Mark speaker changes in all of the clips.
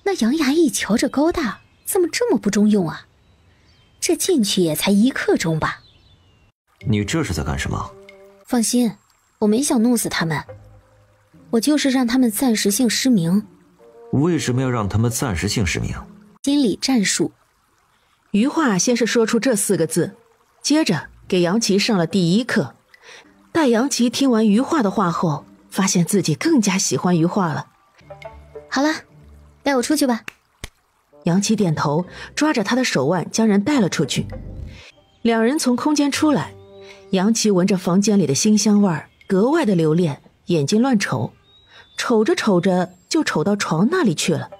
Speaker 1: 那杨衙役瞧着高大，怎么这么不中用啊？这进去也才1刻钟吧。
Speaker 2: 你这是在干什么？
Speaker 1: 放心，我没想弄死他们，我就是让他们暂时性失明。
Speaker 2: 为什么要让他们暂时性失明？
Speaker 1: 心理战术。
Speaker 3: 余化先是说出这4个字，接着给杨琪上了第1课。待杨琪听完余化的话后，发现自己更加喜欢余化了。
Speaker 1: 好了，带我出去吧。
Speaker 3: 杨琪点头，抓着他的手腕将人带了出去。两人从空间出来，杨琪闻着房间里的馨香味儿，格外的留恋，眼睛乱瞅，瞅着瞅着就瞅到床那里去了。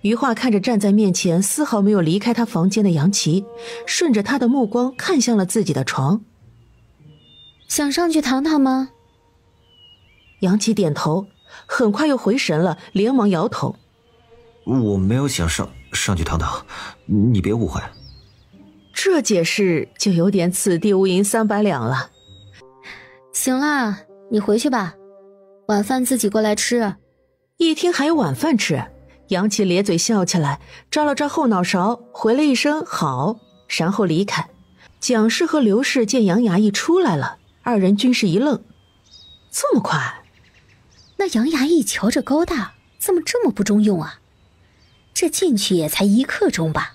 Speaker 3: 余化看着站在面前丝毫没有离开他房间的杨琪，顺着他的目光看向了自己的床。
Speaker 1: 想上去躺躺吗？
Speaker 3: 杨琪点头，很快又回神了，连忙摇头。
Speaker 2: 我没有想上去躺躺，你别误会。
Speaker 3: 这解释就有点此地无银300两了。
Speaker 1: 行啦，你回去吧，晚饭自己过来吃。
Speaker 3: 一听还有晚饭吃，杨琪咧嘴笑起来，抓了抓后脑勺，回了一声好，然后离开。蒋氏和刘氏见杨衙役出来了，二人均是一愣，这么快？
Speaker 1: 那杨衙役瞧着高大，怎么这么不中用啊？这进去也才1刻钟吧。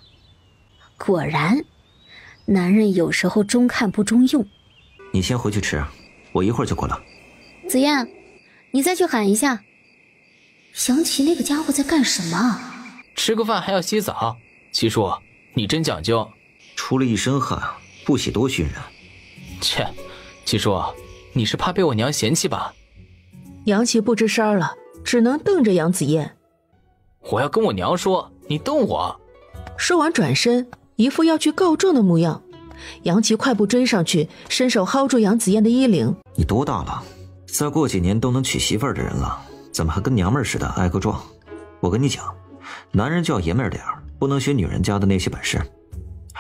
Speaker 1: 果然，男人有时候中看不中用。
Speaker 2: 你先回去吃，我一会儿就过来。
Speaker 1: 子燕，你再去喊一下。想起那个家伙在干什么？
Speaker 4: 吃个饭还要洗澡，七叔，你真讲究。
Speaker 2: 出了一身汗，不洗多熏人。
Speaker 4: 切，七叔，你是怕被我娘嫌弃吧？
Speaker 3: 杨琪不吱声了，只能瞪着杨子燕。
Speaker 4: 我要跟我娘说，你瞪我。
Speaker 3: 说完转身，一副要去告状的模样。杨琪快步追上去，伸手薅住杨子燕的衣领。
Speaker 2: 你多大了？再过几年都能娶媳妇儿的人了，怎么还跟娘们儿似的挨个撞？我跟你讲，男人就要爷们儿点儿，不能学女人家的那些本事。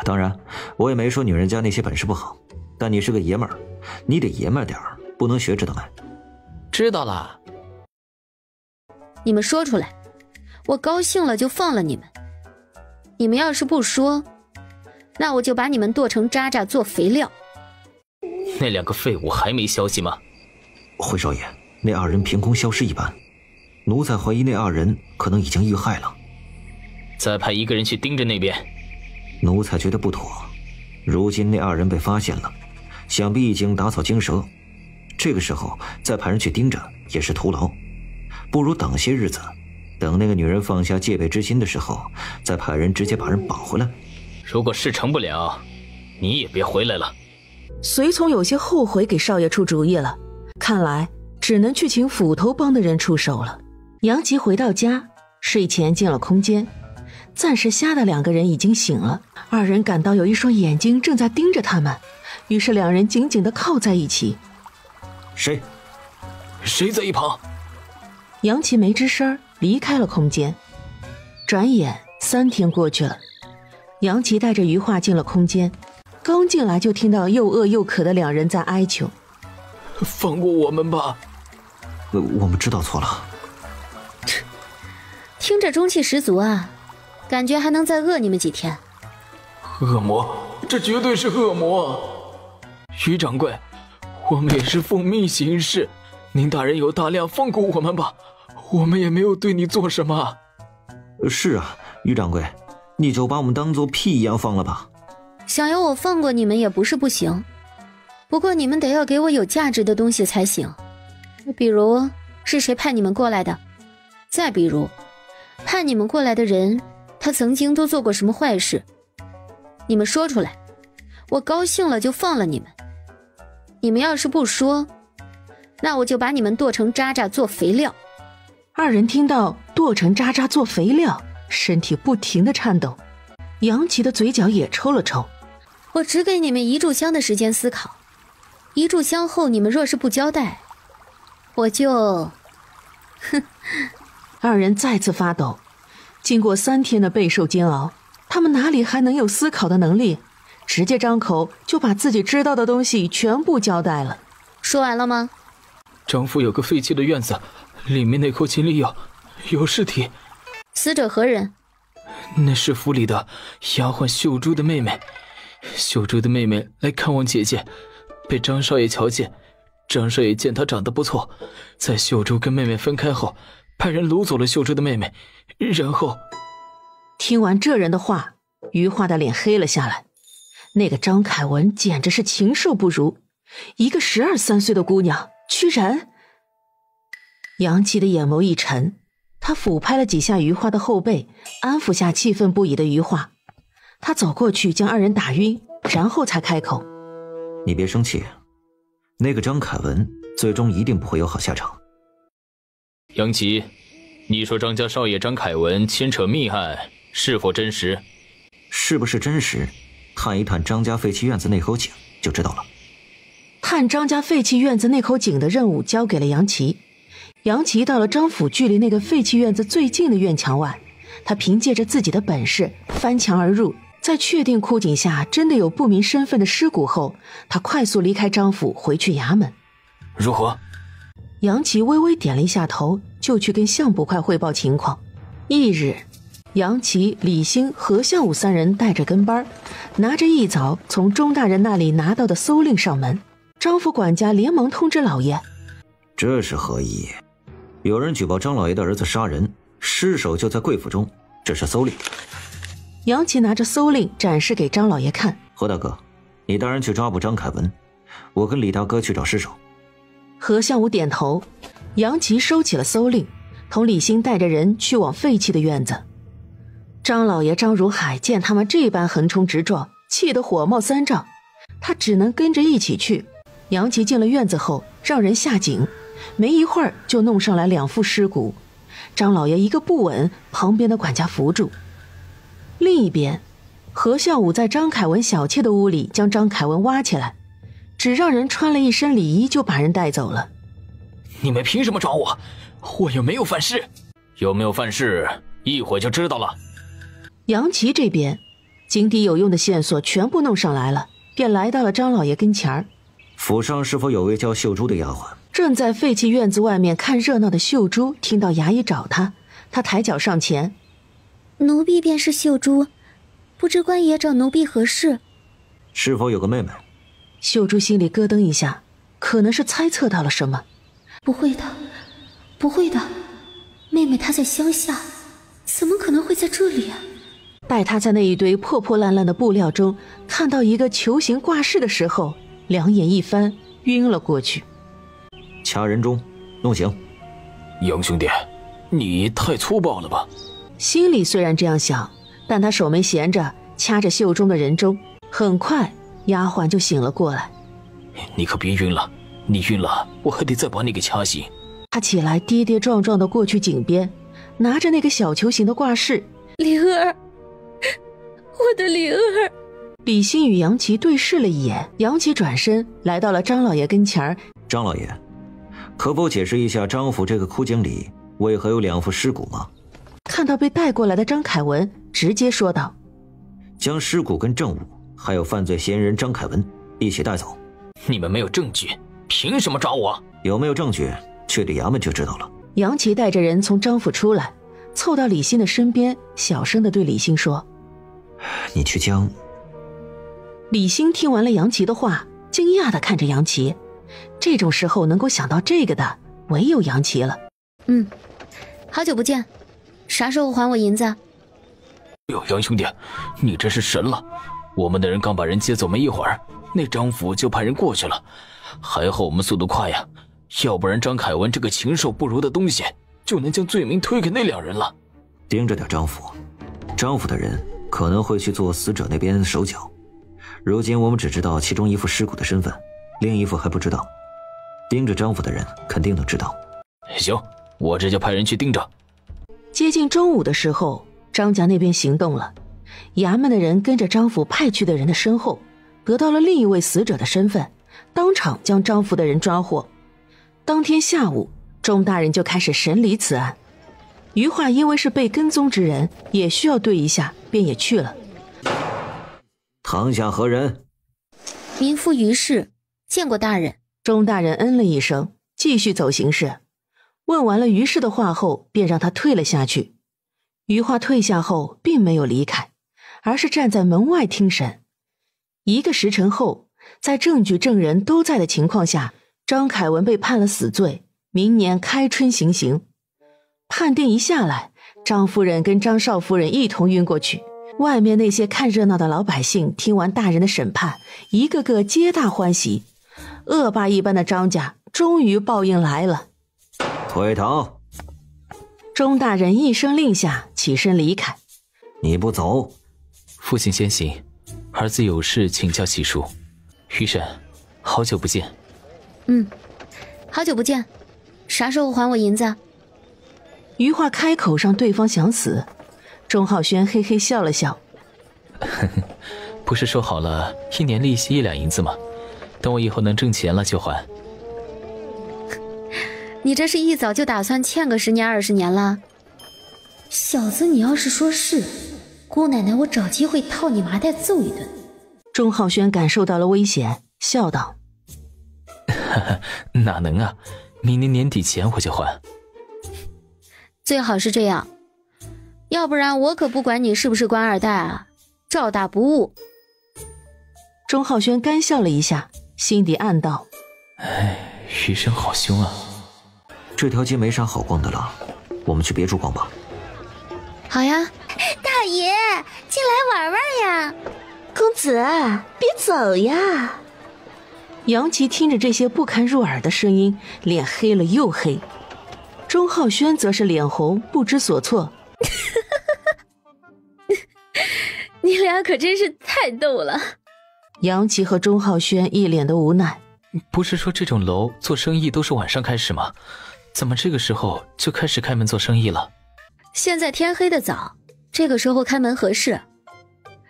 Speaker 2: 当然，我也没说女人家那些本事不好，但你是个爷们儿，你得爷们儿点儿，不能学，知道没？
Speaker 4: 知道了。
Speaker 1: 你们说出来，我高兴了就放了你们。你们要是不说，那我就把你们剁成渣渣做肥料。
Speaker 4: 那2个废物还没消息吗？
Speaker 2: 回少爷，那2人凭空消失一般，奴才怀疑那2人可能已经遇害了。
Speaker 4: 再派1个人去盯着那边。
Speaker 2: 奴才觉得不妥，如今那2人被发现了，想必已经打草惊蛇，这个时候再派人去盯着也是徒劳，不如等些日子，等那个女人放下戒备之心的时候，再派人直接把人绑回来。
Speaker 4: 如果事成不了，你也别回来了。
Speaker 3: 随从有些后悔给少爷出主意了，看来只能去请斧头帮的人出手了。杨琪回到家，睡前进了空间，暂时瞎的2个人已经醒了，二人感到有一双眼睛正在盯着他们，于是2人紧紧地靠在一起。
Speaker 4: 谁在一旁？
Speaker 3: 杨琪没吱声，离开了空间。转眼3天过去了，杨琪带着余化进了空间，刚进来就听到又饿又渴的2人在哀求：
Speaker 4: 放过我们吧。
Speaker 2: 我们知道错了。
Speaker 1: 听着中气十足啊，感觉还能再饿你们几天。
Speaker 4: 恶魔，这绝对是恶魔。于掌柜，我们也是奉命行事，您大人有大量，放过我们吧，我们也没有对你做什么。
Speaker 2: 是啊，于掌柜，你就把我们当作屁一样放了吧。
Speaker 1: 想要我放过你们也不是不行，不过你们得要给我有价值的东西才行，比如是谁派你们过来的，再比如派你们过来的人他曾经都做过什么坏事，你们说出来，我高兴了就放了你们。你们要是不说，那我就把你们剁成渣渣做肥料。
Speaker 3: 2人听到剁成渣渣做肥料，身体不停地颤抖。杨琪的嘴角也抽了抽。
Speaker 1: 我只给你们1炷香的时间思考，1炷香后你们若是不交代，我就
Speaker 3: 2人再次发抖。经过3天的备受煎熬，他们哪里还能有思考的能力？直接张口就把自己知道的东西全部交代了。
Speaker 1: 说完了吗？
Speaker 4: 张府有个废弃的院子，里面那口井里有尸体。
Speaker 1: 死者何人？
Speaker 4: 那是府里的丫鬟秀珠的妹妹。秀珠的妹妹来看望姐姐，被张少爷瞧见。张少爷见她长得不错，在秀珠跟妹妹分开后，派人掳走了秀珠的妹妹，然后……
Speaker 3: 听完这人的话，余化的脸黑了下来。那个张凯文简直是禽兽不如，一个12、13岁的姑娘，居然……杨琪的眼眸一沉，他抚拍了几下余化的后背，安抚下气愤不已的余化。他走过去将二人打晕，然后才开口：“
Speaker 2: 你别生气，那个张凯文最终一定不会有好下场。”
Speaker 5: 杨琪，你说张家少爷张凯文牵扯密案，是否真实？
Speaker 2: 是不是真实，探一探张家废弃院子那口井就知道了。
Speaker 3: 探张家废弃院子那口井的任务交给了杨琪。杨琪到了张府距离那个废弃院子最近的院墙外，他凭借着自己的本事翻墙而入，在确定枯井下真的有不明身份的尸骨后，他快速离开张府回去衙门。
Speaker 4: 如何？
Speaker 3: 杨琪微微点了一下头，就去跟相捕快汇报情况。翌日，杨琪、李兴、何相武三人带着跟班，拿着一早从钟大人那里拿到的搜令上门。张府管家连忙通知老爷：“
Speaker 2: 这是何意？有人举报张老爷的儿子杀人，尸首就在贵府中，这是搜令。”
Speaker 3: 杨琪拿着搜令展示给张老爷看：“
Speaker 2: 何大哥，你带人去抓捕张凯文，我跟李大哥去找尸首。”
Speaker 3: 何相武点头，杨琪收起了搜令，同李兴带着人去往废弃的院子。张老爷张如海见他们这般横冲直撞，气得火冒三丈，他只能跟着一起去。杨琪进了院子后，让人下井，没一会儿就弄上来2副尸骨。张老爷一个不稳，旁边的管家扶住。另一边，何相武在张凯文小妾的屋里将张凯文挖起来，只让人穿了一身礼衣就把人带走了。
Speaker 4: 你们凭什么抓我？我又没有犯事。
Speaker 5: 有没有犯事，一会儿就知道了。
Speaker 3: 杨琪这边，井底有用的线索全部弄上来了，便来到了张老爷跟前儿。
Speaker 2: 府上是否有位叫秀珠的丫鬟？
Speaker 3: 正在废弃院子外面看热闹的秀珠听到衙役找他，他抬脚上前：“
Speaker 1: 奴婢便是秀珠，不知官爷找奴婢何事？”
Speaker 2: 是否有个妹妹？
Speaker 3: 秀珠心里咯噔一下，可能是猜测到了什么。
Speaker 1: 不会的，不会的，妹妹她在乡下，怎么可能会在这里啊？
Speaker 3: 待他在那一堆破破烂烂的布料中看到一个球形挂饰的时候，两眼一翻，晕了过去。
Speaker 2: 掐人中，弄刑。
Speaker 4: 杨兄弟，你太粗暴了吧？
Speaker 3: 心里虽然这样想，但他手没闲着，掐着袖中的人中。很快，丫鬟就醒了过来。
Speaker 4: 你可别晕了，你晕了，我还得再把你给掐醒。
Speaker 3: 他起来，跌跌撞撞地过去井边，拿着那个小球形的挂饰。
Speaker 1: 灵儿，我的灵儿。
Speaker 3: 李欣与杨琪对视了一眼，杨琪转身来到了张老爷跟前儿。
Speaker 2: 张老爷，可否解释一下张府这个枯井里为何有2副尸骨吗？
Speaker 3: 看到被带过来的张凯文，直接说道：“
Speaker 2: 将尸骨跟证物，还有犯罪嫌疑人张凯文一起带走。”
Speaker 5: 你们没有证据，凭什么抓我？
Speaker 2: 有没有证据，去了衙门就知道了。
Speaker 3: 杨琪带着人从张府出来，凑到李欣的身边，小声地对李欣说：“
Speaker 2: 你去将……”
Speaker 3: 李欣听完了杨琪的话，惊讶地看着杨琪。这种时候能够想到这个的，唯有杨琪了。
Speaker 1: 好久不见，啥时候还我银子？
Speaker 4: 哟，杨兄弟，你真是神了！我们的人刚把人接走没一会儿，那张府就派人过去了，还好我们速度快呀，要不然张凯文这个禽兽不如的东西就能将罪名推给那2人了。
Speaker 2: 盯着点张府，张府的人可能会去做死者那边手脚。如今我们只知道其中1副尸骨的身份，另1副还不知道。盯着张府的人肯定能知道。
Speaker 4: 行，我这就派人去盯着。
Speaker 3: 接近中午的时候，张家那边行动了，衙门的人跟着张府派去的人的身后，得到了另一位死者的身份，当场将张府的人抓获。当天下午，钟大人就开始审理此案。余化因为是被跟踪之人，也需要对一下，便也去了。
Speaker 2: 堂下何人？
Speaker 1: 民夫于氏，见过大人。
Speaker 3: 钟大人嗯了一声，继续走形式。问完了于氏的话后，便让他退了下去。余化退下后并没有离开，而是站在门外听审。1个时辰后，在证据证人都在的情况下，张凯文被判了死罪，明年开春行刑。判定一下来，张夫人跟张少夫人一同晕过去。外面那些看热闹的老百姓听完大人的审判，一个个皆大欢喜。恶霸一般的张家终于报应来了。
Speaker 2: 退堂。
Speaker 3: 钟大人一声令下，起身离开。
Speaker 2: 你不走？
Speaker 5: 父亲先行，儿子有事请教习叔。余婶，好久不见。
Speaker 1: 好久不见，啥时候还我银子？
Speaker 3: 余化开口让对方想死，钟浩轩嘿嘿笑了笑。
Speaker 5: 不是说好了1年利息1两银子吗？等我以后能挣钱了就还。
Speaker 1: 你这是一早就打算欠个10年20年了？小子，你要是说是，姑奶奶我找机会套你麻袋揍一顿。
Speaker 3: 钟浩轩感受到了危险，笑道：
Speaker 5: 哪能啊，明年年底前我就还。
Speaker 1: 最好是这样，要不然我可不管你是不是官二代啊，照打不误。
Speaker 3: 钟浩轩干笑了一下，心底暗道：
Speaker 5: 余生好凶啊。
Speaker 2: 这条街没啥好逛的了，我们去别处逛吧。
Speaker 1: 好呀。
Speaker 6: 大爷，进来玩玩呀。
Speaker 7: 公子，别走呀。
Speaker 3: 杨琪听着这些不堪入耳的声音，脸黑了又黑。钟浩轩则是脸红，不知所措。
Speaker 1: 你俩可真是太逗了。
Speaker 3: 杨琪和钟浩轩一脸的无奈。
Speaker 5: 不是说这种楼做生意都是晚上开始吗？怎么这个时候就开始开门做生意了？
Speaker 1: 现在天黑的早，这个时候开门合适。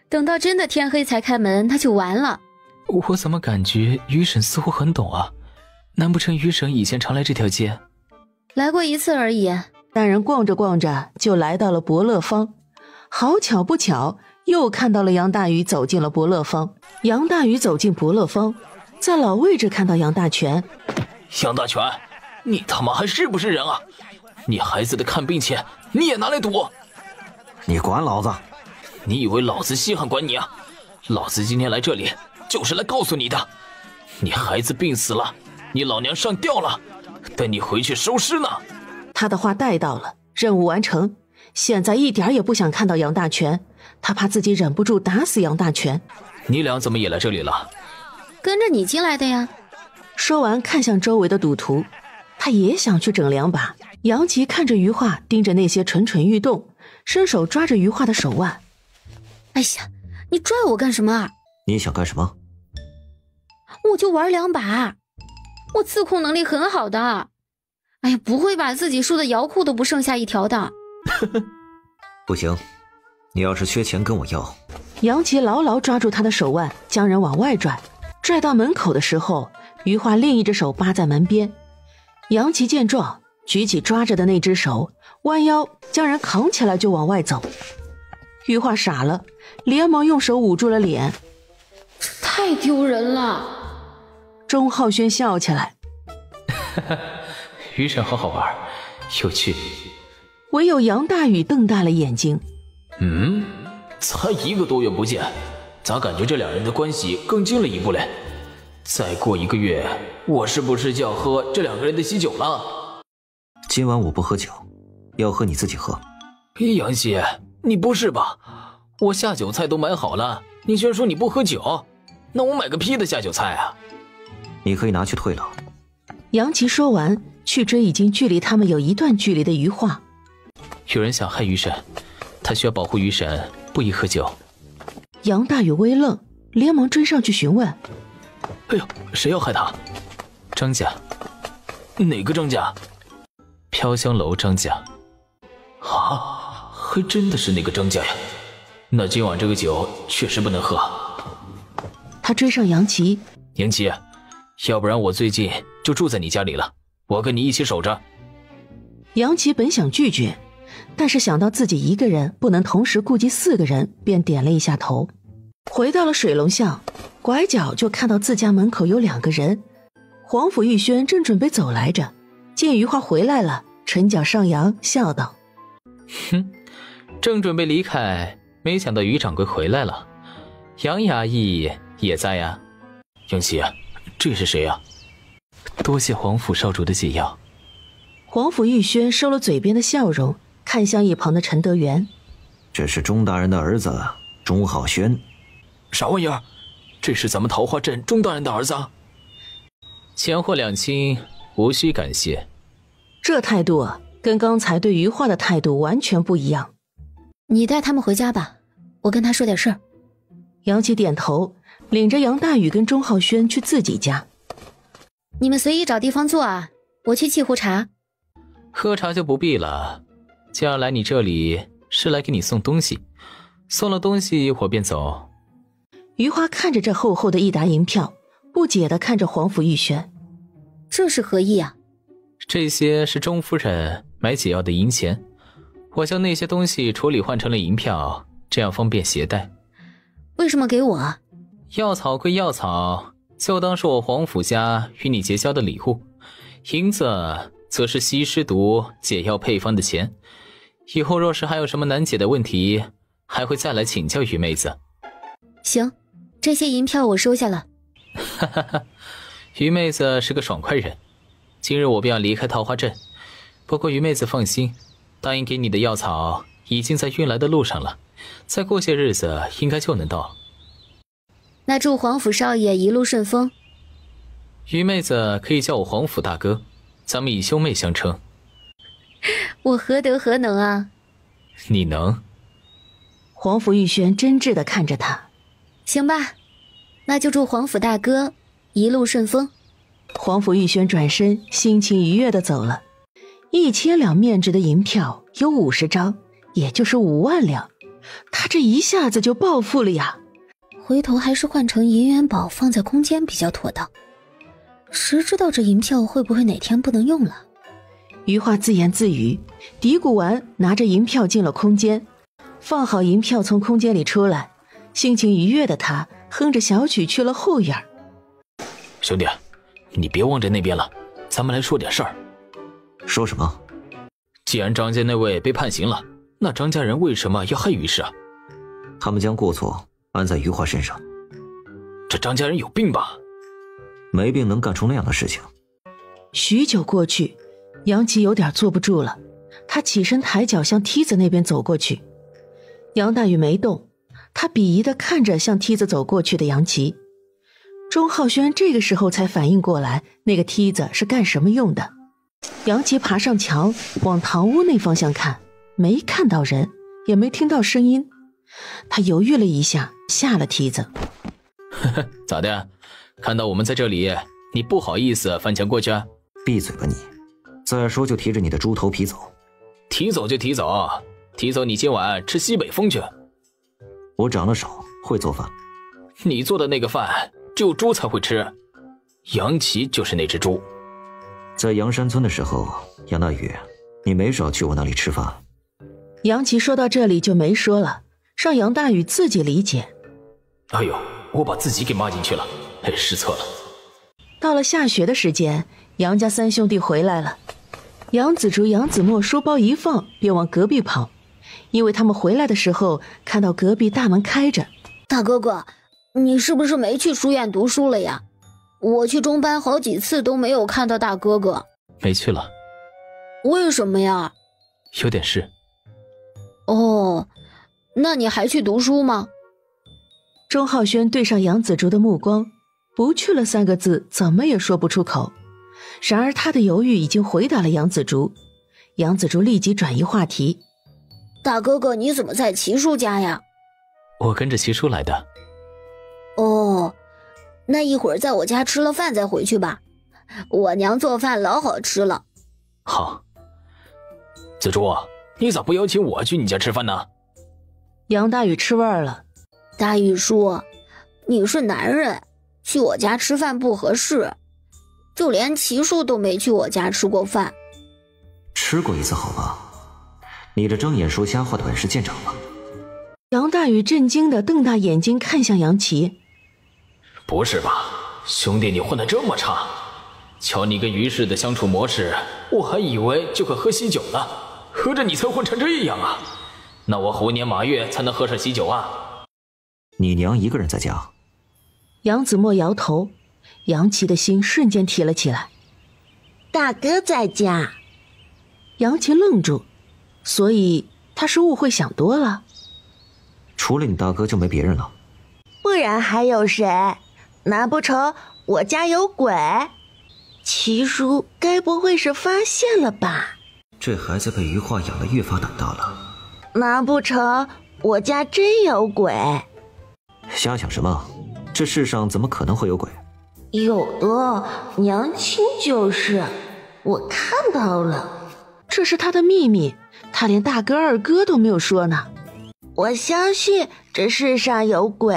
Speaker 1: 等到真的天黑才开门，那就完了。
Speaker 5: 我怎么感觉余婶似乎很懂啊？难不成余婶以前常来这条街？
Speaker 1: 来过1次而已。
Speaker 3: 三人逛着逛着就来到了伯乐坊，好巧不巧，又看到了杨大宇走进了伯乐坊。杨大宇走进伯乐坊，在老位置看到杨大全。
Speaker 4: 杨大全，你他妈还是不是人啊？你孩子的看病钱你也拿来赌？
Speaker 2: 你管老子？
Speaker 4: 你以为老子稀罕管你啊？老子今天来这里就是来告诉你的，你孩子病死了，你老娘上吊了，等你回去收尸呢。
Speaker 3: 他的话带到了，任务完成。现在一点也不想看到杨大全，他怕自己忍不住打死杨大全。
Speaker 4: 你俩怎么也来这里了？
Speaker 1: 跟着你进来的呀。
Speaker 3: 说完看向周围的赌徒，他也想去整2把。杨琪看着余化盯着那些蠢蠢欲动，伸手抓着余化的手腕。
Speaker 1: 哎呀，你拽我干什么啊？
Speaker 2: 你想干什么？
Speaker 1: 我就玩2把，我自控能力很好的。哎呀，不会把自己输的摇裤都不剩下一条的。
Speaker 2: 不行，你要是缺钱跟我要。
Speaker 3: 杨琪牢牢抓住他的手腕，将人往外拽。拽到门口的时候，余化另一只手扒在门边。杨琪见状，举起抓着的那只手，弯腰将人扛起来就往外走。余化傻了，连忙用手捂住了脸。
Speaker 1: 太丢人了。
Speaker 3: 钟浩轩笑起来。
Speaker 5: 余婶好好玩，有趣。
Speaker 3: 唯有杨大宇瞪大了眼睛。
Speaker 4: 才1个多月不见，咋感觉这2人的关系更近了一步嘞？再过1个月，我是不是就要喝这2个人的喜酒了？
Speaker 2: 今晚我不喝酒，要喝你自己喝。
Speaker 4: 杨希，你不是吧？我下酒菜都买好了，你居然说你不喝酒？那我买个屁的下酒菜啊！
Speaker 2: 你可以拿去退了。
Speaker 3: 杨琪说完，去追已经距离他们有一段距离的余化。
Speaker 5: 有人想害余婶，他需要保护余婶，不宜喝酒。
Speaker 3: 杨大宇微愣，连忙追上去询问：
Speaker 4: 哎呦，谁要害他？
Speaker 5: 张家。
Speaker 4: 哪个张家？
Speaker 5: 飘香楼张家。
Speaker 4: 啊，还真的是那个张家呀。那今晚这个酒确实不能喝。
Speaker 3: 他追上杨琪。
Speaker 4: 杨琪，要不然我最近就住在你家里了，我跟你一起守着。
Speaker 3: 杨琪本想拒绝，但是想到自己一个人不能同时顾及4个人，便点了一下头。回到了水龙巷，拐角就看到自家门口有2个人。黄甫玉轩正准备走来着，见余化回来了，唇角上扬，笑道：
Speaker 5: 正准备离开，没想到于掌柜回来了，杨衙役也在呀。
Speaker 4: 杨琪，这是谁呀？多谢皇甫少主的解药。
Speaker 3: 皇甫玉轩收了嘴边的笑容，看向一旁的陈德元。
Speaker 2: 这是钟大人的儿子钟浩轩。
Speaker 4: 啥玩意儿？这是咱们桃花镇钟大人的儿子啊！
Speaker 5: 钱货两清，无需感谢。
Speaker 3: 这态度啊，跟刚才对余化的态度完全不一样。
Speaker 1: 你带他们回家吧，我跟他说点事儿。
Speaker 3: 杨琪点头，领着杨大宇跟钟浩轩去自己家。
Speaker 1: 你们随意找地方坐啊，我去沏壶茶。
Speaker 5: 喝茶就不必了，既然来你这里是来给你送东西，送了东西我便走。
Speaker 3: 余华看着这厚厚的一沓银票，不解地看着皇甫玉轩。
Speaker 1: 这是何意啊？
Speaker 5: 这些是钟夫人买解药的银钱，我将那些东西处理换成了银票，这样方便携带。
Speaker 1: 为什么给我啊？
Speaker 5: 药草归药草，就当是我皇甫家与你结交的礼物，银子则是西施毒解药配方的钱，以后若是还有什么难解的问题，还会再来请教于妹子。
Speaker 1: 行，这些银票我收下了。
Speaker 5: 哈哈哈，于妹子是个爽快人，今日我便要离开桃花镇，不过于妹子放心，答应给你的药草已经在运来的路上了，再过些日子应该就能到。
Speaker 1: 那祝皇甫少爷一路顺风。
Speaker 5: 于妹子可以叫我皇甫大哥，咱们以兄妹相称。
Speaker 1: 我何德何能啊？
Speaker 5: 你能。
Speaker 3: 皇甫玉轩真挚地看着他。
Speaker 1: 行吧，那就祝皇甫大哥一路顺风。
Speaker 3: 皇甫玉轩转身，心情愉悦地走了。1000两面值的银票有50张，也就是5万两，他这一下子就暴富了呀！
Speaker 1: 回头还是换成银元宝放在空间比较妥当。谁知道这银票会不会哪天不能用了？
Speaker 3: 余化自言自语，嘀咕完，拿着银票进了空间，放好银票从空间里出来，心情愉悦的他哼着小曲去了后院。
Speaker 4: 兄弟，你别望着那边了，咱们来说点事儿。
Speaker 2: 说什么？
Speaker 4: 既然张家那位被判刑了，那张家人为什么要害于氏啊？
Speaker 2: 他们将过错安在余华身上。
Speaker 4: 这张家人有病吧？
Speaker 2: 没病能干出那样的事情。
Speaker 3: 许久过去，杨琪有点坐不住了，他起身抬脚向梯子那边走过去。杨大宇没动，他鄙夷地看着向梯子走过去的杨琪。钟浩轩这个时候才反应过来，那个梯子是干什么用的。杨琪爬上墙，往堂屋那方向看，没看到人，也没听到声音。他犹豫了一下，下了梯子。
Speaker 4: 呵呵，咋的？看到我们在这里，你不好意思翻墙过去啊？
Speaker 2: 闭嘴吧你！再说就提着你的猪头皮走。
Speaker 4: 提走就提走，提走你今晚吃西北风去。
Speaker 2: 我长得少，会做饭。
Speaker 4: 你做的那个饭只有猪才会吃，杨琪就是那只猪。
Speaker 2: 在阳山村的时候，杨大宇，你没少去我那里吃饭。
Speaker 3: 杨琪说到这里就没说了，让杨大宇自己理解。
Speaker 4: 哎呦，我把自己给骂进去了，失策了。
Speaker 3: 到了下学的时间，杨家三兄弟回来了。杨子竹、杨子墨书包一放，便往隔壁跑，因为他们回来的时候看到隔壁大门开着。
Speaker 1: 大哥哥，你是不是没去书院读书了呀？我去中班好几次都没有看到大哥哥。
Speaker 5: 没去了。
Speaker 1: 为什么呀？
Speaker 5: 有点事。
Speaker 1: 哦，那你还去读书吗？
Speaker 3: 钟浩轩对上杨子竹的目光，不去了3个字怎么也说不出口。然而他的犹豫已经回答了杨子竹。杨子竹立即转移话题。
Speaker 1: 大哥哥，你怎么在齐叔家呀？
Speaker 5: 我跟着齐叔来的。
Speaker 1: 哦，那一会儿在我家吃了饭再回去吧，我娘做饭老好吃了。
Speaker 4: 好。子竹，你咋不邀请我去你家吃饭呢？
Speaker 3: 杨大宇吃味儿了。
Speaker 1: 大宇叔，你是男人，去我家吃饭不合适，就连齐叔都没去我家吃过饭。
Speaker 2: 吃过一次好吧，你这睁眼说瞎话的本事见长了。
Speaker 3: 杨大宇震惊地瞪大眼睛看向杨琪。
Speaker 4: 不是吧，兄弟你混得这么差？瞧你跟于氏的相处模式，我还以为就可喝喜酒了，合着你才混成这样啊！
Speaker 5: 那我猴年马月才能喝上喜酒啊？
Speaker 2: 你娘一个人在家？
Speaker 3: 杨子墨摇头，杨琪的心瞬间提了起来。
Speaker 7: 大哥在家。
Speaker 3: 杨琪愣住，所以他是误会想多了。
Speaker 2: 除了你大哥就没别人了？
Speaker 7: 不然还有谁？难不成我家有鬼？齐叔该不会是发现了吧？
Speaker 2: 这孩子被余化养得越发胆大了。
Speaker 7: 难不成我家真有鬼？
Speaker 2: 瞎想什么？这世上怎么可能会有鬼？
Speaker 7: 有的，娘亲就是，我看到了。
Speaker 3: 这是他的秘密，他连大哥二哥都没有说呢。
Speaker 7: 我相信这世上有鬼，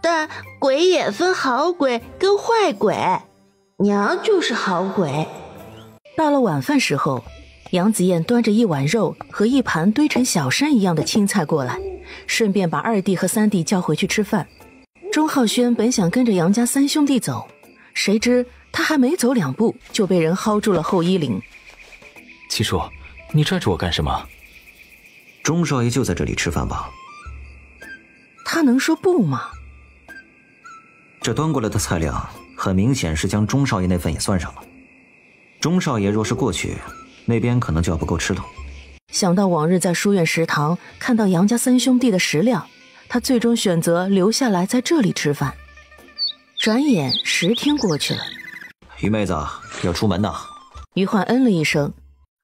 Speaker 7: 但鬼也分好鬼跟坏鬼，娘就是好鬼。
Speaker 3: 到了晚饭时候，杨子燕端着一碗肉和一盘堆成小山一样的青菜过来，顺便把二弟和三弟叫回去吃饭。钟浩轩本想跟着杨家三兄弟走，谁知他还没走2步就被人薅住了后衣领。
Speaker 5: 七叔，你拽着我干什么？
Speaker 2: 钟少爷就在这里吃饭吧？
Speaker 3: 他能说不吗？
Speaker 2: 这端过来的菜量很明显是将钟少爷那份也算上了。钟少爷若是过去，那边可能就要不够吃了。
Speaker 3: 想到往日在书院食堂看到杨家三兄弟的食量，他最终选择留下来在这里吃饭。转眼10天过去了。
Speaker 2: 于妹子要出门呐。
Speaker 3: 于焕嗯了一声。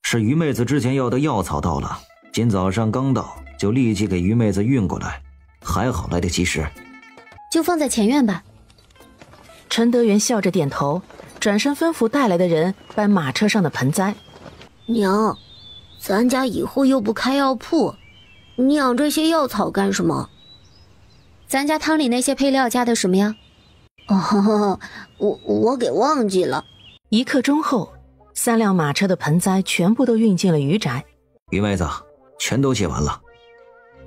Speaker 2: 是于妹子之前要的药草到了，今早上刚到，就立即给于妹子运过来，还好来得及时。
Speaker 1: 就放在前院吧。
Speaker 3: 陈德元笑着点头，转身吩咐带来的人搬马车上的盆栽。
Speaker 1: 娘，咱家以后又不开药铺，你养这些药草干什么？咱家汤里那些配料加的什么呀？哦，我给忘记了。
Speaker 3: 1刻钟后，3辆马车的盆栽全部都运进了余宅。
Speaker 2: 于妹子，全都写完了。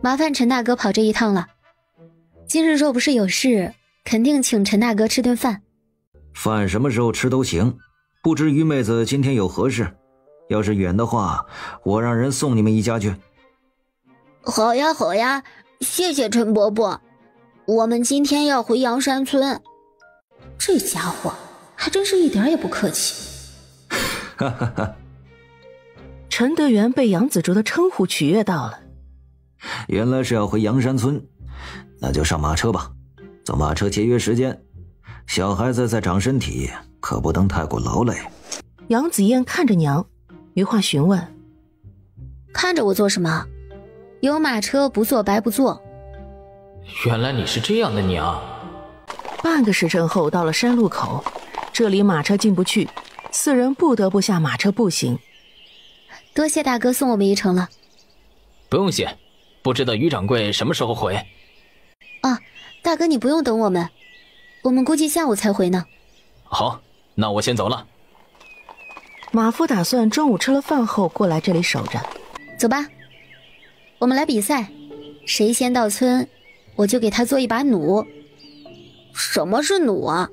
Speaker 1: 麻烦陈大哥跑这一趟了。今日若不是有事，肯定请陈大哥吃顿饭。
Speaker 2: 饭什么时候吃都行，不知于妹子今天有何事？要是远的话，我让人送你们一家去。
Speaker 1: 好呀好呀，谢谢陈伯伯。我们今天要回阳山村。这家伙还真是一点也不客气。
Speaker 2: 哈哈哈。
Speaker 3: 陈德元被杨子竹的称呼取悦到了。
Speaker 2: 原来是要回阳山村，那就上马车吧。坐马车节约时间，小孩子在长身体，可不能太过劳累。
Speaker 3: 杨子燕看着娘，余化询问：
Speaker 1: 看着我做什么？有马车不坐白不坐。
Speaker 5: 原来你是这样的娘。
Speaker 3: 半个时辰后到了山路口，这里马车进不去，4人不得不下马车步行。
Speaker 1: 多谢大哥送我们一程了。
Speaker 5: 不用谢，不知道于掌柜什么时候回。
Speaker 1: 啊，大哥你不用等我们，我们估计下午才回呢。
Speaker 5: 好，那我先走了。
Speaker 3: 马夫打算中午吃了饭后过来这里守着。
Speaker 1: 走吧，我们来比赛，谁先到村，我就给他做一把弩。什么是弩啊？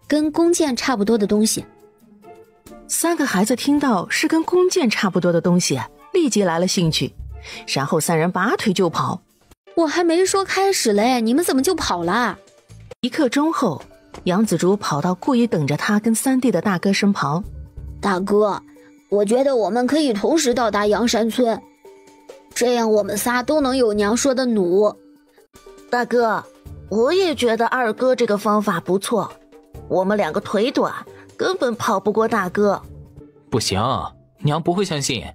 Speaker 1: 跟弓箭差不多的东西。
Speaker 3: 3个孩子听到是跟弓箭差不多的东西，立即来了兴趣，然后3人拔腿就跑。
Speaker 1: 我还没说开始嘞，你们怎么就跑了？1
Speaker 3: 刻钟后，杨子竹跑到故意等着他跟3弟的大哥身旁。
Speaker 1: 大哥，我觉得我们可以同时到达阳山村，这样我们仨都能有娘说的弩。
Speaker 7: 大哥，我也觉得二哥这个方法不错，我们2个腿短，根本跑不过大哥。
Speaker 5: 不行，娘不会相信。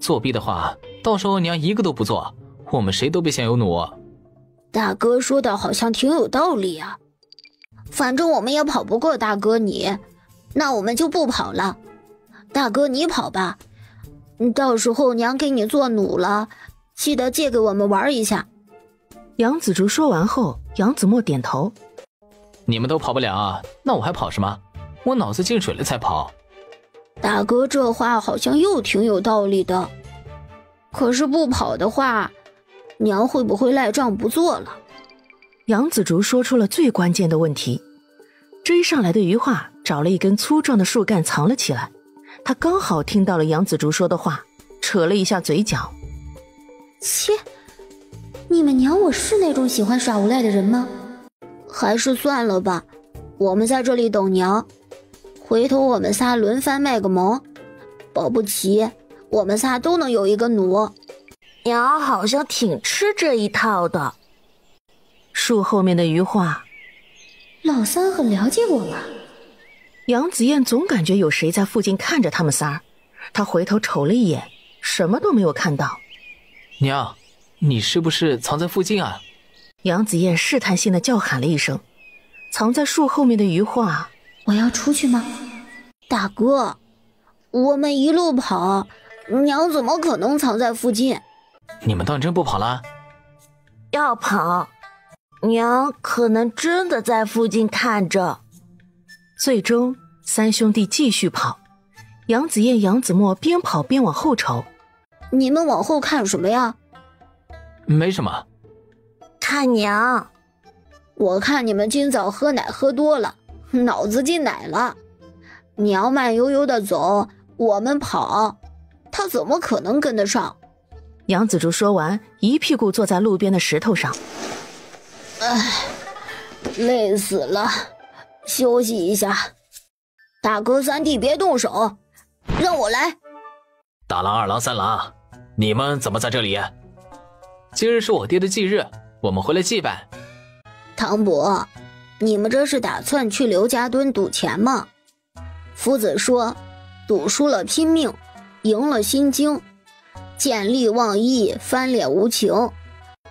Speaker 5: 作弊的话，到时候娘一个都不做，我们谁都别想有弩。
Speaker 1: 大哥说的好像挺有道理啊。反正我们也跑不过大哥你，那我们就不跑了。大哥你跑吧，到时候娘给你做弩了，记得借给我们玩一下。
Speaker 3: 杨子竹说完后，杨子墨点头。
Speaker 5: 你们都跑不了，那我还跑什么？我脑子进水了才跑。
Speaker 1: 大哥这话好像又挺有道理的，可是不跑的话，娘会不会赖账不做了？
Speaker 3: 杨子竹说出了最关键的问题。追上来的余化找了一根粗壮的树干藏了起来，他刚好听到了杨子竹说的话，扯了一下嘴角。
Speaker 1: 切，你们娘我是那种喜欢耍无赖的人吗？还是算了吧，我们在这里等娘，回头我们仨轮番卖个萌，保不齐我们仨都能有一个奴。
Speaker 7: 娘好像挺吃这一套的。
Speaker 3: 树后面的余化，
Speaker 1: 老三很了解我嘛。
Speaker 3: 杨子燕总感觉有谁在附近看着他们仨，她回头瞅了一眼，什么都没有看到。
Speaker 5: 娘，你是不是藏在附近啊？
Speaker 3: 杨子燕试探性的叫喊了一声。藏在树后面的余化，
Speaker 1: 我要出去吗？
Speaker 6: 大哥，我们一路跑，娘怎么可能藏在附近？
Speaker 5: 你们当真不跑了？
Speaker 7: 要跑，娘可能真的在附近看着。
Speaker 3: 最终三兄弟继续跑，杨子燕、杨子墨边跑边往后瞅。
Speaker 6: 你们往后看什么呀？
Speaker 5: 没什么。
Speaker 7: 看娘。
Speaker 6: 我看你们今早喝奶喝多了，脑子进奶了。娘慢悠悠的走，我们跑，她怎么可能跟得上？
Speaker 3: 杨子竹说完，一屁股坐在路边的石头上。
Speaker 6: 唉，累死了，休息一下。大哥三弟别动手，让我来。
Speaker 5: 大郎、二郎、三郎，你们怎么在这里？今日是我爹的忌日，我们回来祭拜。
Speaker 6: 唐伯，你们这是打算去刘家墩赌钱吗？夫子说，赌输了拼命，赢了心惊，见利忘义，翻脸无情，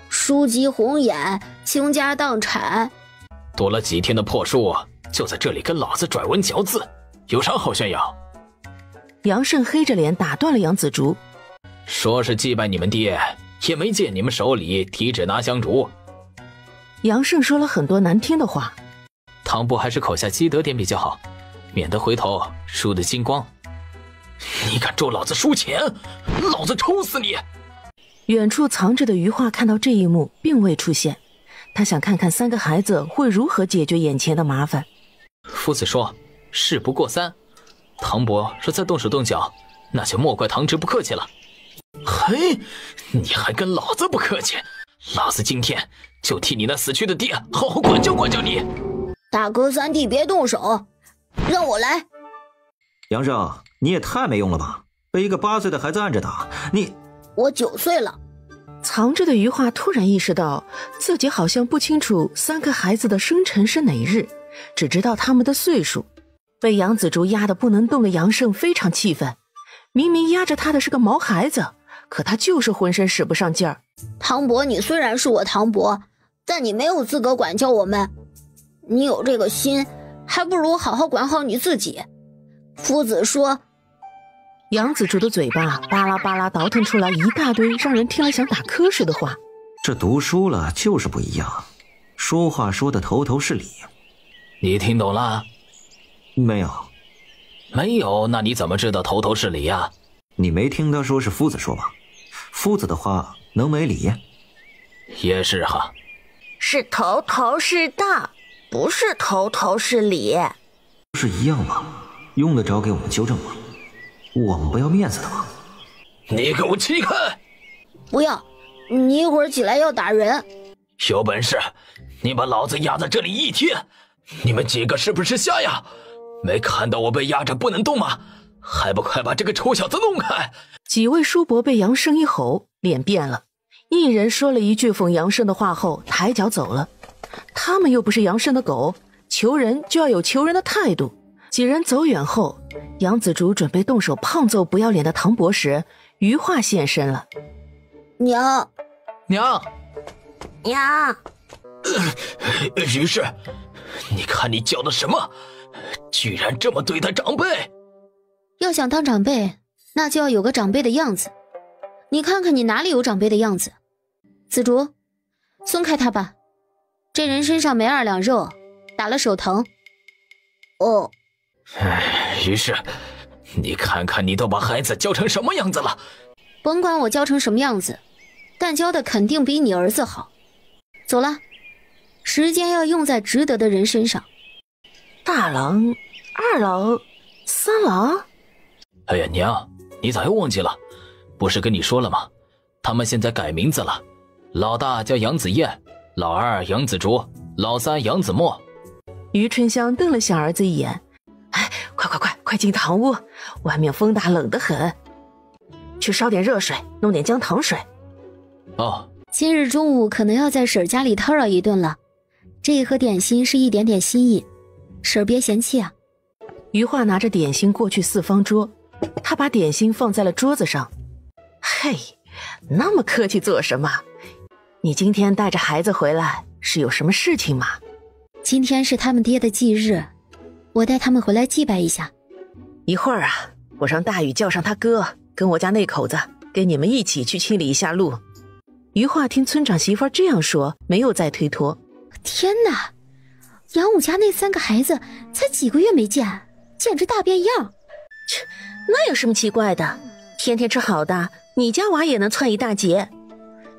Speaker 6: 输鸡红眼，倾家荡产。
Speaker 5: 赌了几天的破书，就在这里跟老子拽文嚼字，有啥好炫耀？
Speaker 3: 杨胜黑着脸打断了杨子竹。
Speaker 5: 说是祭拜你们爹，也没见你们手里提纸拿香烛。
Speaker 3: 杨胜说了很多难听的话。
Speaker 5: 唐伯还是口下积德点比较好，免得回头输得精光。你敢咒老子输钱，老子抽死你！
Speaker 3: 远处藏着的余化看到这一幕并未出现，他想看看三个孩子会如何解决眼前的麻烦。
Speaker 5: 夫子说事不过三，唐伯说再动手动脚，那就莫怪唐侄不客气了。嘿，你还跟老子不客气，老子今天就替你那死去的爹好好管教管教你。
Speaker 6: 大哥三弟别动手，让我来。
Speaker 2: 杨胜，你也太没用了吧，被一个8岁的孩子按着打，你……
Speaker 6: 我9岁了。
Speaker 3: 藏着的余化突然意识到自己好像不清楚三个孩子的生辰是哪日，只知道他们的岁数。被杨子竹压得不能动的杨胜非常气愤，明明压着他的是个毛孩子，可他就是浑身使不上劲儿。
Speaker 6: 唐伯，你虽然是我唐伯，但你没有资格管教我们。你有这个心，还不如好好管好你自己。夫子说……
Speaker 3: 杨子竹的嘴巴巴拉巴拉倒腾出来一大堆让人听了想打瞌睡的话。
Speaker 2: 这读书了就是不一样，说话说的头头是理。
Speaker 5: 你听懂了？
Speaker 2: 没有。
Speaker 5: 没有，那你怎么知道头头是理呀？
Speaker 2: 你没听他说是夫子说吧？夫子的话能没理？
Speaker 5: 也是哈。
Speaker 7: 是头头是道，不是头头是理。
Speaker 2: 不是一样吗？用得着给我们纠正吗？我们不要面子的吗？
Speaker 5: 你给我起开！
Speaker 6: 不要，你一会儿起来要打人。
Speaker 5: 有本事你把老子压在这里1天，你们几个是不是瞎呀？没看到我被压着不能动吗？还不快把这个臭小子弄开！
Speaker 3: 几位叔伯被杨胜一吼，脸变了，一人说了一句讽杨胜的话后抬脚走了。他们又不是杨胜的狗，求人就要有求人的态度。几人走远后，杨子竹准备动手胖揍不要脸的唐伯时，余化现身了。
Speaker 6: 娘，
Speaker 5: 娘，
Speaker 7: 娘，
Speaker 5: 于是你看你叫的什么？居然这么对待长辈！
Speaker 1: 要想当长辈，那就要有个长辈的样子。你看看你哪里有长辈的样子？子竹，松开他吧，这人身上没2两肉，打了手疼。
Speaker 6: 哦。
Speaker 5: 于是你看看你都把孩子教成什么样子了？
Speaker 1: 甭管我教成什么样子，但教的肯定比你儿子好。走了，时间要用在值得的人身上。
Speaker 3: 大郎、二郎、三郎。
Speaker 5: 哎呀娘，你咋又忘记了？不是跟你说了吗？他们现在改名字了，老大叫杨子燕，老二杨子竹，老三杨子墨。
Speaker 3: 于春香瞪了小儿子一眼，哎，快进堂屋，外面风大冷得很，去烧点热水，弄点姜糖水。
Speaker 5: 哦，
Speaker 1: 今日中午可能要在婶儿家里叨扰一顿了，这一盒点心是一点点心意，婶儿别嫌弃啊。
Speaker 3: 余化拿着点心过去四方桌，他把点心放在了桌子上。嘿，那么客气做什么？你今天带着孩子回来是有什么事情吗？
Speaker 1: 今天是他们爹的忌日，我带他们回来祭拜一下。
Speaker 3: 一会儿啊，我让大禹叫上他哥跟我家那口子，跟你们一起去清理一下路。余化听村长媳妇这样说，没有再推脱。
Speaker 1: 天哪，杨武家那3个孩子才几个月没见，简直大变样。
Speaker 3: 切，那有什么奇怪的？天天吃好的，你家娃也能窜一大截。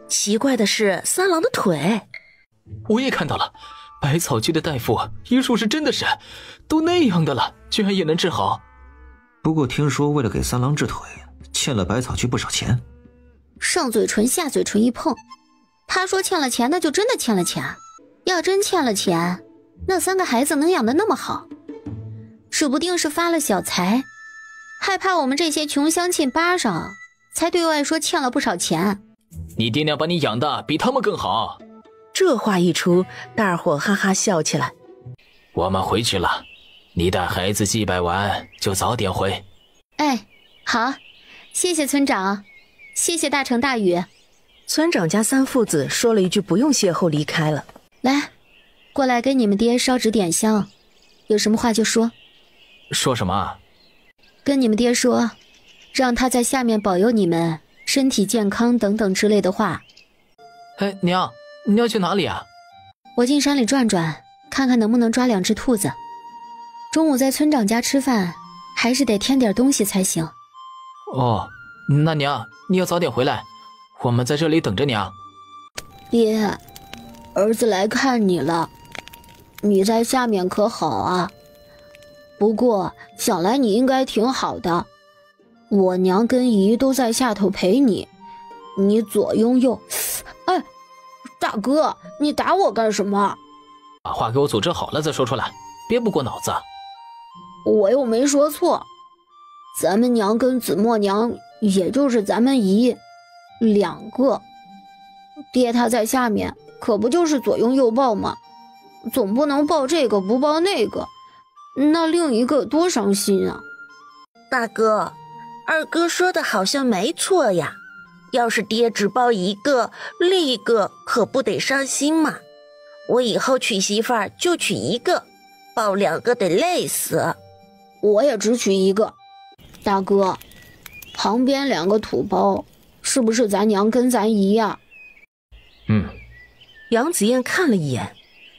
Speaker 3: 奇怪的是三郎的腿。
Speaker 5: 我也看到了，百草居的大夫医术是真的是都那样的了，居然也能治好。
Speaker 2: 不过听说为了给三郎治腿，欠了百草居不少钱。
Speaker 1: 上嘴唇下嘴唇一碰，他说欠了钱，那就真的欠了钱。要真欠了钱，那3个孩子能养得那么好，指不定是发了小财，害怕我们这些穷乡亲扒上，才对外说欠了不少钱。
Speaker 5: 你爹娘把你养的比他们更好。
Speaker 3: 这话一出，大伙哈哈笑起来。
Speaker 5: 我们回去了，你带孩子祭拜完就早点回。
Speaker 1: 哎，好，谢谢村长，谢谢大成大禹。
Speaker 3: 村长家3父子说了一句不用谢后离开了。
Speaker 1: 来，过来跟你们爹烧纸点香，有什么话就说。
Speaker 5: 说什么？
Speaker 1: 跟你们爹说，让他在下面保佑你们身体健康等等之类的话。
Speaker 5: 哎，娘，你要去哪里啊？
Speaker 1: 我进山里转转，看看能不能抓2只兔子。中午在村长家吃饭，还是得添点东西才行。
Speaker 5: 哦，那娘，你要早点回来，我们在这里等着娘。
Speaker 6: 爹，儿子来看你了，你在下面可好啊？不过想来你应该挺好的，我娘跟姨都在下头陪你，你左拥右。哎，大哥，你打我干什么？
Speaker 5: 把话给我组织好了再说出来，别不过脑子。
Speaker 6: 我又没说错，咱们娘跟子墨娘，也就是咱们姨2个，爹他在下面可不就是左拥右抱吗？总不能抱这个不抱那个，那另一个多伤心啊。
Speaker 7: 大哥，二哥说的好像没错呀，要是爹只抱一个，另一个可不得伤心嘛。我以后娶媳妇儿就娶一个，抱2个得累死。
Speaker 6: 我也只娶一个。大哥，旁边2个土包是不是咱娘跟咱姨呀？
Speaker 3: 杨子燕看了一眼，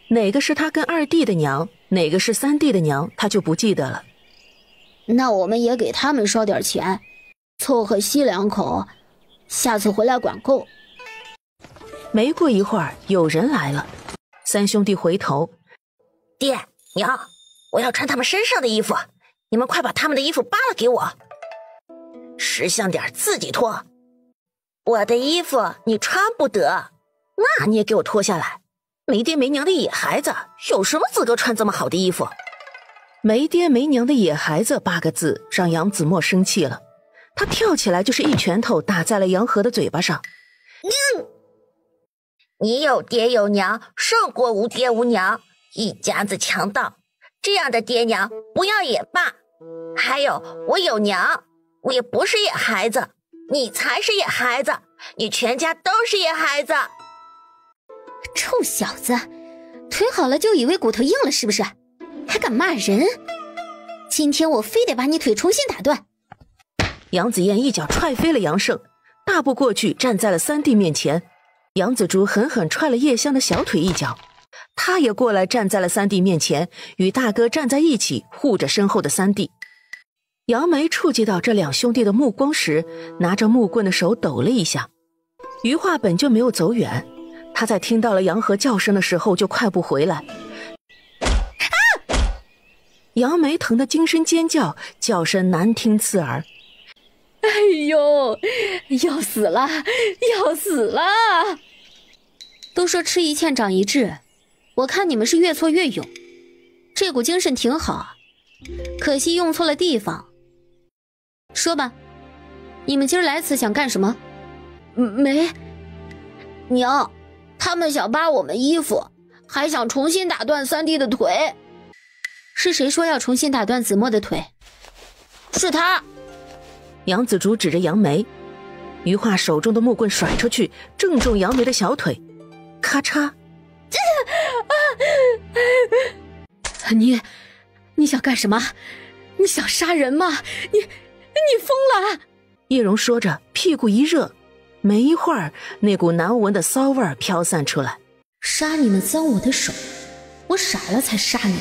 Speaker 3: 哪个是他跟2弟的娘，哪个是3弟的娘，他就不记得了。
Speaker 6: 那我们也给他们烧点钱，凑合吸2口，下次回来管够。
Speaker 3: 没过一会儿，有人来了。3兄弟回头，
Speaker 7: 爹娘，我要穿他们身上的衣服，你们快把他们的衣服扒了给我。识相点，自己脱。我的衣服你穿不得，那你也给我脱下来。没爹没娘的野孩子，有什么资格穿这么好的衣服？
Speaker 3: 没爹没娘的野孩子8个字让杨子墨生气了，他跳起来就是一拳头打在了杨和的嘴巴上。
Speaker 7: 你有爹有娘，胜过无爹无娘，一家子强盗，这样的爹娘不要也罢。还有，我有娘，我也不是野孩子，你才是野孩子，你全家都是野孩子。
Speaker 1: 臭小子，腿好了就以为骨头硬了是不是？还敢骂人？今天我非得把你腿重新打断。
Speaker 3: 杨子燕一脚踹飞了杨胜，大步过去站在了3弟面前。杨子竹狠狠踹了叶香的小腿一脚，他也过来站在了3弟面前，与大哥站在一起，护着身后的3弟。杨梅触及到这2兄弟的目光时，拿着木棍的手抖了一下。余化本就没有走远，他在听到了杨和叫声的时候就快步回来。杨梅疼得惊声尖叫，叫声难听刺耳。
Speaker 1: 哎呦，要死了，要死了！都说吃一堑长一智，我看你们是越挫越勇，这股精神挺好，可惜用错了地方。说吧，你们今儿来此想干什么？
Speaker 6: 没，娘，他们想扒我们衣服，还想重新打断三弟的腿。
Speaker 1: 是谁说要重新打断子墨的腿？
Speaker 6: 是他。
Speaker 3: 杨子竹指着杨梅，余化手中的木棍甩出去，正中杨梅的小腿，咔嚓！
Speaker 1: 你想干什么？你想杀人吗？你疯了！
Speaker 3: 叶蓉说着，屁股一热，没一会儿，那股难闻的骚味飘散出来。
Speaker 1: 杀你们脏我的手，我傻了才杀你。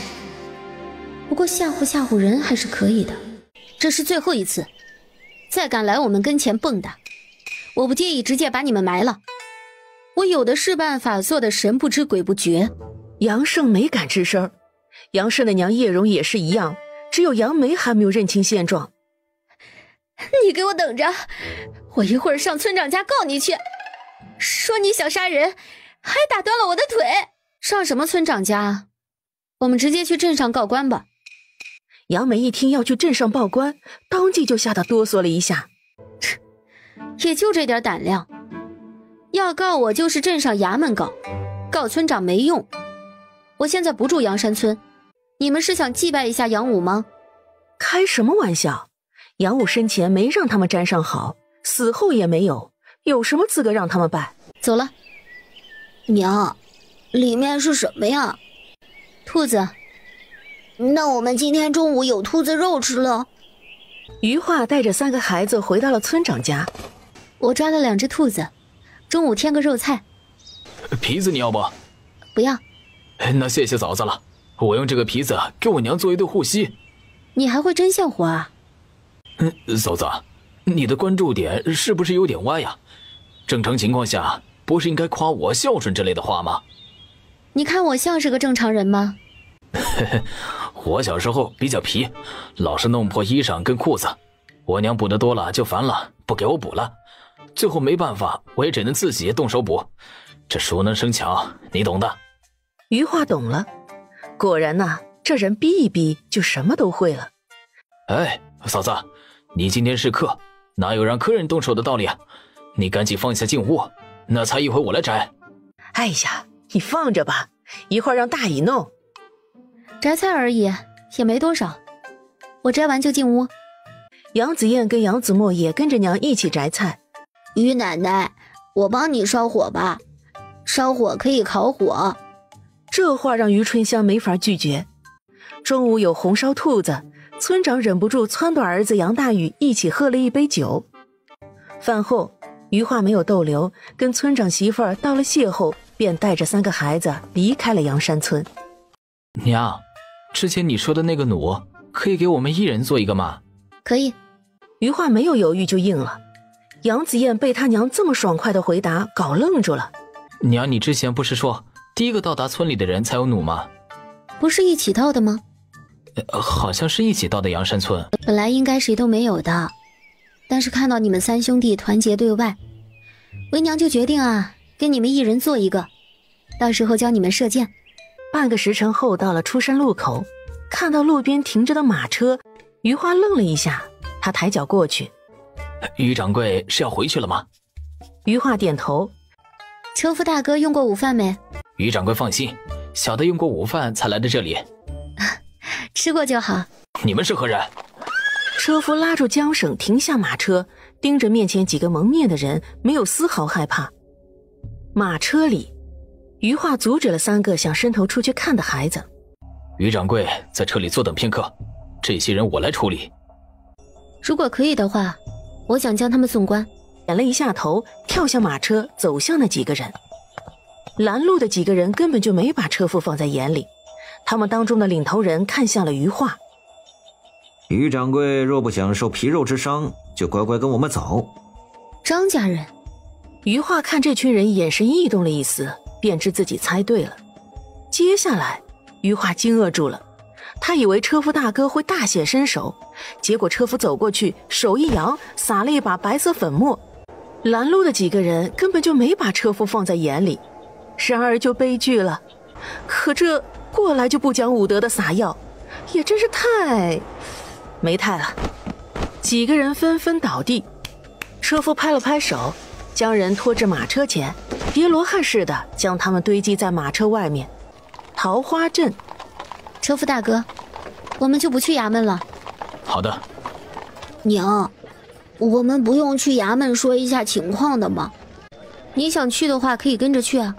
Speaker 1: 不过吓唬吓唬人还是可以的，这是最后一次。再敢来我们跟前蹦跶，我不介意直接把你们埋了。我有的是办法做的神不知鬼不觉。
Speaker 3: 杨胜没敢吱声，杨胜的娘叶蓉也是一样，只有杨梅还没有认清现状。
Speaker 1: 你给我等着，我一会儿上村长家告你去，说你想杀人，还打断了我的腿。上什么村长家？我们直接去镇上告官吧。
Speaker 3: 杨梅一听要去镇上报官，当即就吓得哆嗦了一下。
Speaker 1: 也就这点胆量，要告我就是镇上衙门告村长没用。我现在不住阳山村，你们是想祭拜一下杨武吗？
Speaker 3: 开什么玩笑，杨武生前没让他们沾上好，死后也没有，有什么资格让他们拜？
Speaker 1: 走了。
Speaker 6: 娘，里面是什么呀？
Speaker 1: 兔子。
Speaker 6: 那我们今天中午有兔子肉吃了。
Speaker 3: 余化带着3个孩子回到了村长家。
Speaker 1: 我抓了2只兔子，中午添个肉菜。
Speaker 4: 皮子你要不？
Speaker 1: 不要。
Speaker 4: 那谢谢嫂子了，我用这个皮子给我娘做一对护膝。
Speaker 1: 你还会针线活啊？
Speaker 4: 嫂子，你的关注点是不是有点歪呀？正常情况下不是应该夸我孝顺之类的话吗？
Speaker 1: 你看我像是个正常人吗？
Speaker 4: 我小时候比较皮，老是弄破衣裳跟裤子，我娘补的多了就烦了，不给我补了，最后没办法，我也只能自己动手补，这熟能生巧，你懂的。
Speaker 3: 余化懂了，果然呐，这人逼一逼就什么都会了。
Speaker 4: 哎，嫂子，你今天是客，哪有让客人动手的道理啊？你赶紧放下进屋，那菜一会我来摘。
Speaker 3: 哎呀，你放着吧，一会儿让大姨弄。
Speaker 1: 摘菜而已，也没多少，我摘完就进屋。
Speaker 3: 杨子燕跟杨子墨也跟着娘一起摘菜。
Speaker 6: 于奶奶，我帮你烧火吧，烧火可以烤火。
Speaker 3: 这话让于春香没法拒绝。中午有红烧兔子，村长忍不住撺掇儿子杨大宇一起喝了一杯酒。饭后，余化没有逗留，跟村长媳妇儿道了谢后，便带着3个孩子离开了阳山村。
Speaker 5: 娘，之前你说的那个弩，可以给我们1人做一个吗？
Speaker 1: 可以。
Speaker 3: 余化没有犹豫就应了。杨子燕被他娘这么爽快的回答搞愣住了。
Speaker 5: 娘，你之前不是说第一个到达村里的人才有弩吗？
Speaker 1: 不是一起到的吗？
Speaker 5: 好像是一起到的阳山村。
Speaker 1: 本来应该谁都没有的，但是看到你们3兄弟团结对外，为娘就决定给你们1人做一个，到时候教你们射箭。
Speaker 3: 半个时辰后到了出山路口，看到路边停着的马车，余化愣了一下，他抬脚过去。
Speaker 4: 于掌柜是要回去了吗？
Speaker 3: 余化点头。
Speaker 1: 车夫大哥用过午饭没？
Speaker 4: 于掌柜放心，小的用过午饭才来的这里。
Speaker 1: 吃过就好。
Speaker 4: 你们是何人？
Speaker 3: 车夫拉住缰绳停下马车，盯着面前几个蒙面的人，没有丝毫害怕。马车里，余化阻止了3个想伸头出去看的孩子。
Speaker 4: 于掌柜在车里坐等片刻，这些人我来处理。
Speaker 1: 如果可以的话，我想将他们送官。
Speaker 3: 点了一下头，跳下马车走向那几个人。拦路的几个人根本就没把车夫放在眼里，他们当中的领头人看向了余化。
Speaker 2: 于掌柜若不想受皮肉之伤，就乖乖跟我们走。
Speaker 1: 张家人。
Speaker 3: 余化看这群人眼神异动了一丝，便知自己猜对了。接下来余化惊愕住了，他以为车夫大哥会大显身手，结果车夫走过去，手一扬，撒了一把白色粉末。拦路的几个人根本就没把车夫放在眼里，然而就悲剧了。可这过来就不讲武德的撒药，也真是太没态了。几个人纷纷倒地，车夫拍了拍手，将人拖至马车前，叠罗汉似的将他们堆积在马车外面。桃花镇，
Speaker 1: 车夫大哥，我们就不去衙门了。
Speaker 5: 好的。
Speaker 6: 娘，我们不用去衙门说一下情况的吗？
Speaker 1: 你想去的话可以跟着去啊，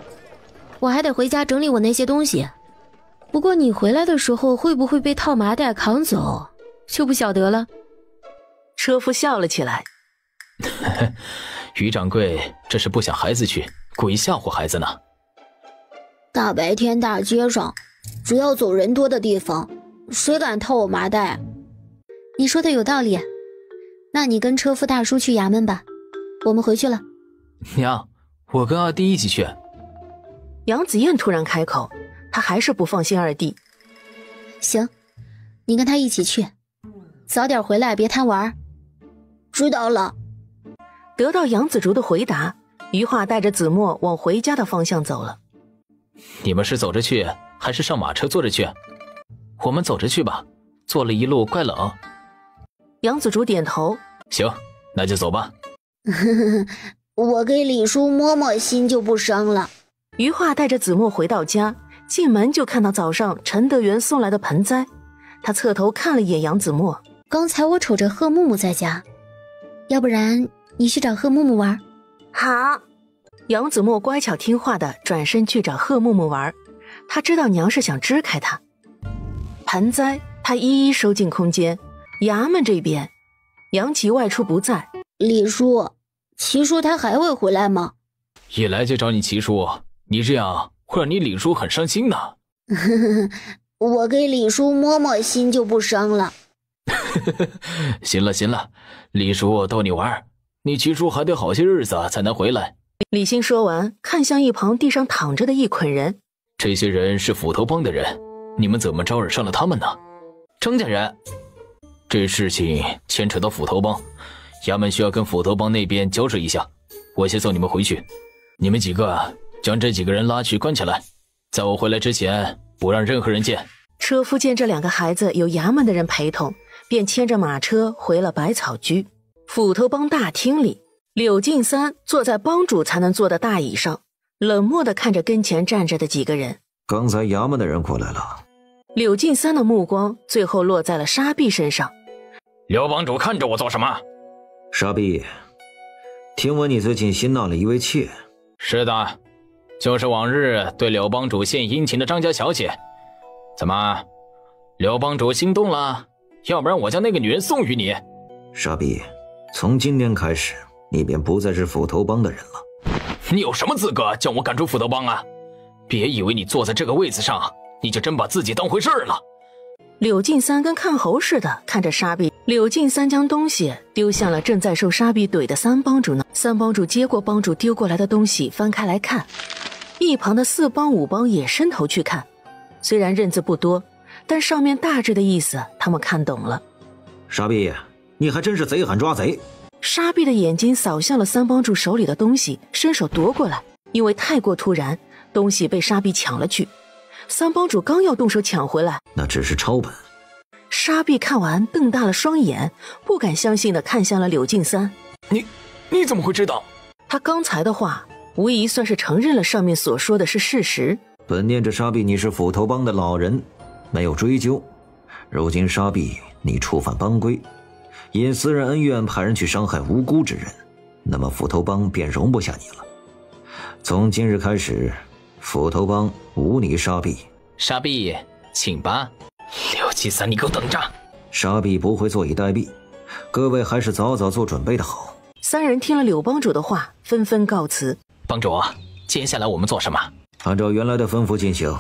Speaker 1: 我还得回家整理我那些东西。不过你回来的时候会不会被套麻袋扛走就不晓得了。
Speaker 3: 车夫笑了起来。
Speaker 5: 于掌柜这是不想孩子去，故意吓唬孩子呢。
Speaker 6: 大白天大街上，只要走人多的地方，谁敢套我麻袋？
Speaker 1: 你说的有道理，那你跟车夫大叔去衙门吧，我们回去了。
Speaker 5: 娘，我跟二弟一起去。
Speaker 3: 杨子燕突然开口，她还是不放心二弟。
Speaker 1: 行，你跟他一起去，早点回来，别贪玩。
Speaker 6: 知道了。
Speaker 3: 得到杨子竹的回答，余化带着子墨往回家的方向走了。
Speaker 5: 你们是走着去还是上马车坐着去？我们走着去吧，坐了一路怪冷。
Speaker 3: 杨子竹点头。
Speaker 5: 行，那就走吧。
Speaker 6: 我给李叔摸摸心就不生了。
Speaker 3: 余化带着子墨回到家，进门就看到早上陈德元送来的盆栽。他侧头看了一眼杨子墨。
Speaker 1: 刚才我瞅着贺木木在家，要不然你去找贺木木玩。
Speaker 7: 好。
Speaker 3: 杨子墨乖巧听话的转身去找贺木木玩，他知道娘是想支开他。盆栽他一一收进空间。衙门这边，杨琪外出不在。
Speaker 6: 李叔，齐叔他还会回来吗？
Speaker 5: 一来就找你齐叔，你这样会让你李叔很伤心的。
Speaker 6: 我给李叔摸摸心就不生了。
Speaker 5: 行了行了，李叔逗你玩，你齐叔还得好些日子才能回来。
Speaker 3: 李欣说完，看向一旁地上躺着的一捆人。
Speaker 5: 这些人是斧头帮的人，你们怎么招惹上了他们呢？张家人，这事情牵扯到斧头帮，衙门需要跟斧头帮那边交涉一下，我先送你们回去。你们几个将这几个人拉去关起来，在我回来之前不让任何人见。
Speaker 3: 车夫见这两个孩子有衙门的人陪同，便牵着马车回了百草居。斧头帮大厅里，柳敬三坐在帮主才能坐的大椅上，冷漠地看着跟前站着的几个人。
Speaker 2: 刚才衙门的人过来了。
Speaker 3: 柳敬三的目光最后落在了沙碧身上。
Speaker 5: 刘帮主看着我做什么？
Speaker 2: 沙碧，听闻你最近新纳了一位妾。
Speaker 5: 是的，就是往日对柳帮主献殷勤的张家小姐。怎么，柳帮主心动了？要不然我将那个女人送与你。
Speaker 2: 沙碧，从今天开始，你便不再是斧头帮的人了。
Speaker 5: 你有什么资格将我赶出斧头帮啊？别以为你坐在这个位子上，你就真把自己当回事了。
Speaker 3: 柳敬三跟看猴似的看着沙碧。柳敬三将东西丢向了正在受沙碧怼的三帮主呢。三帮主接过帮主丢过来的东西，翻开来看。一旁的四帮五帮也伸头去看，虽然认字不多，但上面大致的意思他们看懂了。
Speaker 2: 沙碧，你还真是贼喊抓贼。
Speaker 3: 沙碧的眼睛扫向了三帮主手里的东西，伸手夺过来，因为太过突然，东西被沙碧抢了去。三帮主刚要动手抢回来，
Speaker 2: 那只是抄本。
Speaker 3: 沙碧看完瞪大了双眼，不敢相信地看向了柳敬三。
Speaker 4: 你怎么会知道？
Speaker 3: 他刚才的话无疑算是承认了上面所说的是事实。
Speaker 2: 本念着沙碧你是斧头帮的老人，没有追究。如今沙碧你触犯帮规，因私人恩怨派人去伤害无辜之人，那么斧头帮便容不下你了。从今日开始，斧头帮无你沙碧。
Speaker 5: 沙碧，请吧。柳七三，你给我等着！
Speaker 2: 沙碧不会坐以待毙，各位还是早早做准备的好。
Speaker 3: 三人听了柳帮主的话，纷纷告辞。
Speaker 5: 帮主，接下来我们做什么？
Speaker 2: 按照原来的吩咐进行。